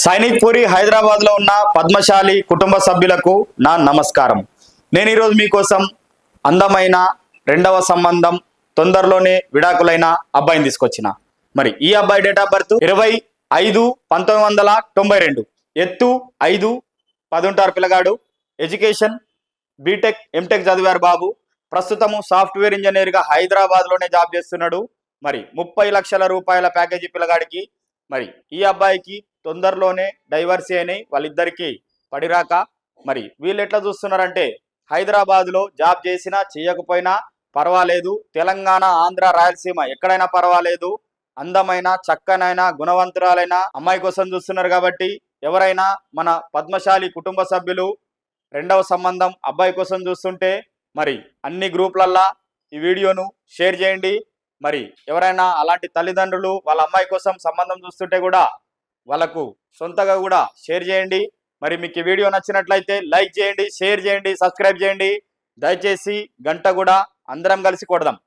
సైనిక్ పూరి హైదరాబాద్ లో ఉన్న పద్మశాలి కుటుంబ సభ్యులకు నా నమస్కారం. నేను ఈరోజు మీకోసం అందమైన రెండవ సంబంధం తొందరలోనే విడాకులైన అబ్బాయిని తీసుకొచ్చిన. మరి ఈ అబ్బాయి డేట్ ఆఫ్ బర్త్ 20/5/1992, ఎత్తు 5'10" ఉంటారు పిల్లగాడు. ఎడ్యుకేషన్ బీటెక్ ఎంటెక్ చదివారు బాబు. ప్రస్తుతము సాఫ్ట్వేర్ ఇంజనీర్గా హైదరాబాద్లోనే జాబ్ చేస్తున్నాడు. మరి 30 లక్షల రూపాయల ప్యాకేజీ పిల్లగాడికి. మరి ఈ అబ్బాయికి తొందరలోనే డైవర్సీ అయినాయి, వాళ్ళిద్దరికి పడిరాక. మరి వీళ్ళు ఎట్లా చూస్తున్నారంటే, హైదరాబాద్లో జాబ్ చేసినా చేయకపోయినా పర్వాలేదు, తెలంగాణ ఆంధ్ర రాయలసీమ ఎక్కడైనా పర్వాలేదు, అందమైన చక్కనైన గుణవంతురాలైన అమ్మాయి కోసం చూస్తున్నారు. కాబట్టి ఎవరైనా మన పద్మశాలి కుటుంబ సభ్యులు రెండవ సంబంధం అబ్బాయి కోసం చూస్తుంటే మరి అన్ని గ్రూపులల్లా ఈ వీడియోను షేర్ చేయండి. మరి ఎవరైనా అలాంటి తల్లిదండ్రులు వాళ్ళ అమ్మాయి కోసం సంబంధం చూస్తుంటే కూడా వాళ్ళకు సొంతగా కూడా షేర్ చేయండి. మరి మీకు ఈ వీడియో నచ్చినట్లయితే లైక్ చేయండి, షేర్ చేయండి, సబ్స్క్రైబ్ చేయండి. దయచేసి గంట కూడా అందరం కలిసి కొడదాం.